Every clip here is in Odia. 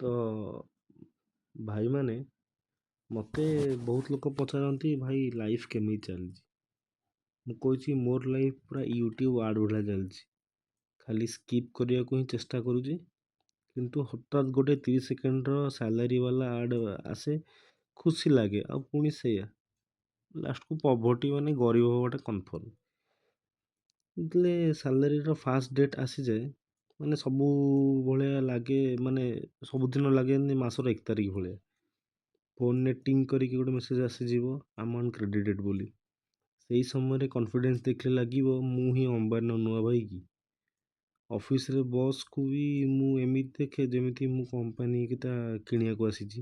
ତ ଭାଇମାନେ ମୋତେ ବହୁତ ଲୋକ ପଚାରନ୍ତି ଭାଇ ଲାଇଫ୍ କେମିତି ଚାଲିଛି। ମୁଁ କହିଛି ମୋର ଲାଇଫ୍ ପୁରା ୟୁଟ୍ୟୁବ୍ ଆଡ଼୍ ଭଳିଆ ଚାଲିଛି। ଖାଲି ସ୍କିପ୍ କରିବାକୁ ହିଁ ଚେଷ୍ଟା କରୁଛି, କିନ୍ତୁ ହଠାତ୍ ଗୋଟେ 30 ସେକେଣ୍ଡର ସାଲାରୀ ବାଲା ଆଡ଼୍ ଆସେ, ଖୁସି ଲାଗେ ଆଉ ପୁଣି ସେଇଆ ଲାଷ୍ଟକୁ ପଭର୍ଟି ମାନେ ଗରିବ ହବାଟା କନଫର୍ମ। ଯେତେବେଳେ ସାଲାରୀର ଫାଷ୍ଟ ଡେଟ୍ ଆସିଯାଏ ମାନେ ସବୁ ଭଳିଆ ଲାଗେ, ମାନେ ସବୁଦିନ ଲାଗେ ଏମିତି ମାସର 1 ତାରିଖ ଭଳିଆ। ଫୋନ୍‌ରେ ଟିଙ୍କ୍ କରିକି ଗୋଟେ ମେସେଜ୍ ଆସିଯିବ ଆମାଉଣ୍ଟ କ୍ରେଡିଟେଡ୍ ବୋଲି। ସେଇ ସମୟରେ କନଫିଡେନ୍ସ ଦେଖିଲେ ଲାଗିବ ମୁଁ ହିଁ ଅମ୍ବାନୀର ନୂଆ ଭାଇ କି। ଅଫିସରେ ବସ୍‌କୁ ବି ମୁଁ ଏମିତି ଦେଖେ ଯେମିତି ମୁଁ କମ୍ପାନୀଟା କିଣିବାକୁ ଆସିଛି।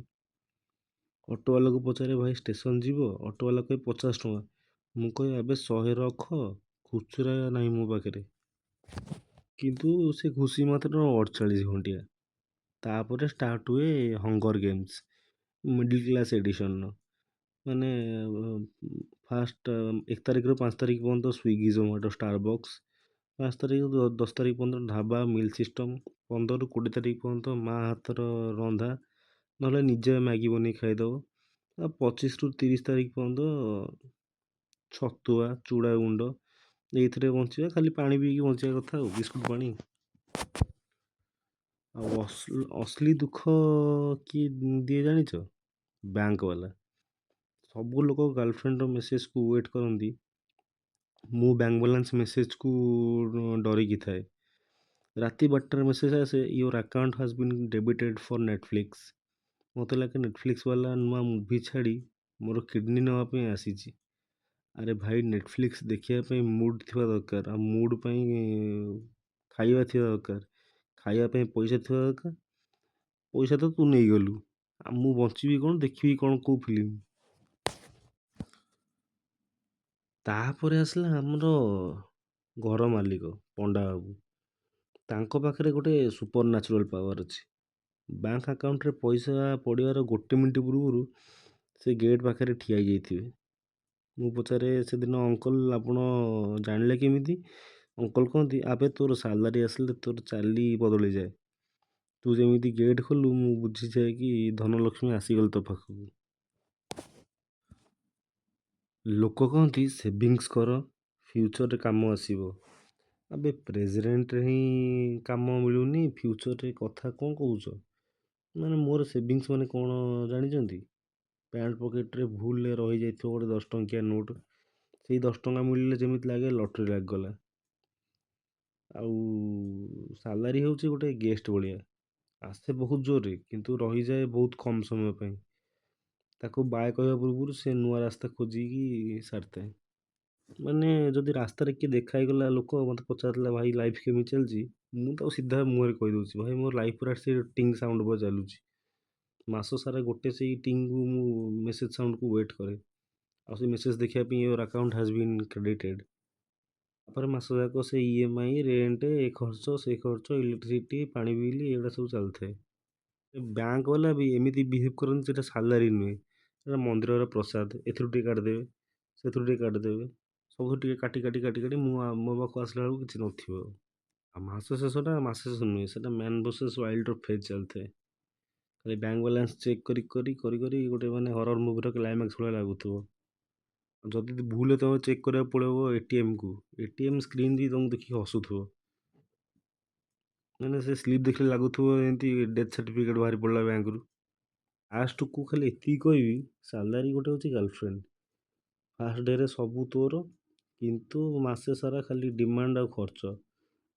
ଅଟୋବାଲାକୁ ପଚାରେ ଭାଇ ଷ୍ଟେସନ ଯିବ? ଅଟୋବାଲା କହେ 50 ଟଙ୍କା। ମୁଁ କହେ ଆବେ 100 ରଖ, ଖୁଚୁରା ନାହିଁ ମୋ ପାଖରେ। କିନ୍ତୁ ସେ ଖୁସି ମାତ୍ର 48 ଘଣ୍ଟିଆ। ତାପରେ ଷ୍ଟାର୍ଟ ହୁଏ ହଙ୍ଗର ଗେମ୍ସ, ମିଡିଲ୍ କ୍ଲାସ୍ ଏଡିସନର। ମାନେ ଫାଷ୍ଟ 1 ତାରିଖରୁ 5 ତାରିଖ ପର୍ଯ୍ୟନ୍ତ ସ୍ୱିଗି, ଜୋମାଟୋ, ଷ୍ଟାରବକ୍ସ। 5 ତାରିଖରୁ 10 ତାରିଖ ପର୍ଯ୍ୟନ୍ତ ଢାବା, ମିଲ୍ ସିଷ୍ଟମ୍। 15ରୁ 20 ତାରିଖ ପର୍ଯ୍ୟନ୍ତ ମା ହାତର ରନ୍ଧା, ନହେଲେ ନିଜେ ମ୍ୟାଗି ବନେଇ ଖାଇଦେବ। ଆଉ 25ରୁ 30 ତାରିଖ ପର୍ଯ୍ୟନ୍ତ ଛତୁଆ, ଚୁଡ଼ା ଗୁଣ୍ଡ, ଏଇଥିରେ ବଞ୍ଚିବା, ଖାଲି ପାଣି ପିଇକି ବଞ୍ଚିବା କଥା ଆଉ, ବିସ୍କୁଟ୍ ପାଣି। ଆଉ ଅସଲି ଦୁଃଖ କିଏ ଦିଏ ଜାଣିଛ? ବ୍ୟାଙ୍କ ବାଲା। ସବୁ ଲୋକ ଗାର୍ଲଫ୍ରେଣ୍ଡର ମେସେଜକୁ ୱେଟ୍ କରନ୍ତି, ମୁଁ ବ୍ୟାଙ୍କ ବାଲାନ୍ସ ମେସେଜକୁ ଡରିକି ଥାଏ। ରାତି 12ଟାରେ ମେସେଜ ଆସେ your account has been debited for Netflix. ମୋତେ ଲାଗେ ନେଟଫ୍ଲିକ୍ସ ବାଲା ନୂଆ ମୁଭି ଛାଡ଼ି ମୋର କିଡ଼ନୀ ନେବା ପାଇଁ ଆସିଛି। ଆରେ ଭାଇ, ନେଟଫ୍ଲିକ୍ସ ଦେଖିବା ପାଇଁ ମୁଡ୍ ଥିବା ଦରକାର, ଆଉ ମୁଡ୍ ପାଇଁ ଖାଇବା ଥିବା ଦରକାର, ଖାଇବା ପାଇଁ ପଇସା ଥିବା ଦରକାର। ପଇସା ତ ତୁ ନେଇଗଲୁ, ଆଉ ମୁଁ ବଞ୍ଚିବି କ'ଣ, ଦେଖିବି କ'ଣ କେଉଁ ଫିଲ୍ମ? ତାପରେ ଆସିଲା ଆମର ଘର ମାଲିକ ପଣ୍ଡା ବାବୁ। ତାଙ୍କ ପାଖରେ ଗୋଟେ ସୁପର ନ୍ୟାଚୁରାଲ ପାୱାର ଅଛି। ବ୍ୟାଙ୍କ ଆକାଉଣ୍ଟରେ ପଇସା ପଡ଼ିବାର 1 ମିନିଟ୍ ପୂର୍ବରୁ ସେ ଗେଟ୍ ପାଖରେ ଠିଆ ହେଇଯାଇଥିବେ। ମୁଁ ପଚାରେ ସେଦିନ ଅଙ୍କଲ ଆପଣ ଜାଣିଲେ କେମିତି? ଅଙ୍କଲ କହନ୍ତି ଆବେ ତୋର ସାଲାରୀ ଆସିଲେ ତୋର ଚାଲି ବଦଳିଯାଏ। ତୁ ଯେମିତି ଗେଟ୍ ଖୋଲୁ ମୁଁ ବୁଝିଯାଏ କି ଧନଲକ୍ଷ୍ମୀ ଆସିଗଲେ ତୋ ପାଖକୁ। ଲୋକ କହନ୍ତି ସେଭିଙ୍ଗସ୍ କର, ଫ୍ୟୁଚରରେ କାମ ଆସିବ। ଆବେ ପ୍ରେଜେଣ୍ଟରେ ହିଁ କାମ ମିଳୁନି, ଫ୍ୟୁଚରରେ କଥା କ'ଣ କହୁଛ? ମାନେ ମୋର ସେଭିଙ୍ଗସ୍ ମାନେ କ'ଣ ଜାଣିଛନ୍ତି? ପ୍ୟାଣ୍ଟ ପକେଟରେ ଭୁଲରେ ରହିଯାଇଥିବ ଗୋଟେ 10 ଟଙ୍କିଆ ନୋଟ୍। ସେଇ 10 ଟଙ୍କା ମିଳିଲେ ଯେମିତି ଲାଗେ ଲଟେରୀ ଲାଗିଗଲା। ଆଉ ସାଲାରୀ ହେଉଛି ଗୋଟେ ଗେଷ୍ଟ ଭଳିଆ, ଆସେ ବହୁତ ଜୋରରେ କିନ୍ତୁ ରହିଯାଏ ବହୁତ କମ୍ ସମୟ ପାଇଁ। ତାକୁ ବାଏ କହିବା ପୂର୍ବରୁ ସେ ନୂଆ ରାସ୍ତା ଖୋଜିକି ସାରିଥାଏ। ମାନେ ଯଦି ରାସ୍ତାରେ କିଏ ଦେଖା ହେଇଗଲା, ଲୋକ ମୋତେ ପଚାରିଥିଲା ଭାଇ ଲାଇଫ୍ କେମିତି ଚାଲିଛି, ମୁଁ ତାକୁ ସିଧା ମୁହଁରେ କହିଦେଉଛି ଭାଇ ମୋର ଲାଇଫ୍ ପୁରା ସେ ଟିଙ୍ଗ ସାଉଣ୍ଡ ଉପରେ ଚାଲୁଛି। ମାସ ସାରା ଗୋଟେ ସେଇ ଟିଙ୍ଗକୁ ମୁଁ ମେସେଜ ସାଉଣ୍ଡକୁ ୱେଟ୍ କରେ, ଆଉ ସେ ମେସେଜ ଦେଖିବା ପାଇଁ ୟୋର୍ ଆକାଉଣ୍ଟ ହାଜ୍ ବିନ୍ କ୍ରେଡିଟେଡ୍। ତାପରେ ମାସ ଯାକ ସେ EMI, ରେଣ୍ଟ, ଏ ଖର୍ଚ୍ଚ ସେ ଖର୍ଚ୍ଚ, ଇଲେକ୍ଟ୍ରିସିଟି, ପାଣି ବିଲ୍, ଏଗୁଡ଼ା ସବୁ ଚାଲିଥାଏ। ବ୍ୟାଙ୍କ ବାଲା ବି ଏମିତି ବିହେଭ୍ କରନ୍ତି ସେଟା ସାଲାରୀ ନୁହେଁ, ସେଟା ମନ୍ଦିରର ପ୍ରସାଦ। ଏଥିରୁ ଟିକେ କାଟିଦେବେ, ସେଥିରୁ ଟିକେ କାଟିଦେବେ, ସବୁ ଟିକେ କାଟି କାଟି କାଟି କାଟି ମୁଁ ମୋ ପାଖକୁ ଆସିଲା ବେଳକୁ କିଛି ନଥିବ। ଆଉ ମାସ ଶେଷଟା ମାସ ଶେଷ ନୁହେଁ, ସେଟା ମ୍ୟାନ୍ ଭର୍ସେସ୍ ୱାଇଲ୍ଡର ଫେଜ୍ ଚାଲିଥାଏ। ଖାଲି ବ୍ୟାଙ୍କ ବାଲାନ୍ସ ଚେକ୍ କରି କରି କରି କରି ଗୋଟେ ମାନେ ହରର ମୁଭିର କ୍ଲାଇମାକ୍ସ ଭଳିଆ ଲାଗୁଥିବ। ଯଦି ଭୁଲରେ ତୁମେ ଚେକ୍ କରିବାକୁ ପଳେଇବ ATMକୁ, ATM ସ୍କ୍ରିନ୍ ବି ତୁମକୁ ଦେଖିକି ହସୁଥିବ। ମାନେ ସେ ସ୍ଲିପ୍ ଦେଖିଲେ ଲାଗୁଥିବ ଏମିତି ଡେଥ୍ ସାର୍ଟିଫିକେଟ୍ ବାହାରି ପଡ଼ିଲା ବ୍ୟାଙ୍କରୁ। ଲାଷ୍ଟକୁ ଖାଲି ଏତିକି କହିବି, ସାଲାରୀ ଗୋଟେ ହେଉଛି ଗାର୍ଲଫ୍ରେଣ୍ଡ। ଫାଷ୍ଟ ଡେରେ ସବୁ ତୋର, କିନ୍ତୁ ମାସେ ସାରା ଖାଲି ଡିମାଣ୍ଡ ଆଉ ଖର୍ଚ୍ଚ।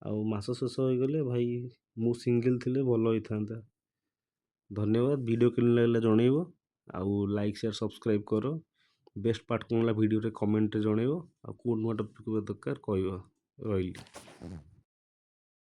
ଆଉ ମାସ ଶେଷ ହୋଇଗଲେ ଭାଇ ମୁଁ ସିଙ୍ଗଲ୍ ଥିଲେ ଭଲ ହେଇଥାନ୍ତା। ଧନ୍ୟବାଦ। ଭିଡ଼ିଓ କେମିତି ଲାଗିଲା ଜଣେଇବ, ଆଉ ଲାଇକ୍ ସେୟାର ସବସ୍କ୍ରାଇବ୍ କର। ବେଷ୍ଟ ପାର୍ଟ କ'ଣ ହେଲା ଭିଡ଼ିଓରେ କମେଣ୍ଟରେ ଜଣେଇବ, ଆଉ କେଉଁ ନୂଆ ଟପିକ୍ ଦରକାର କହିବ। ରହିଲି।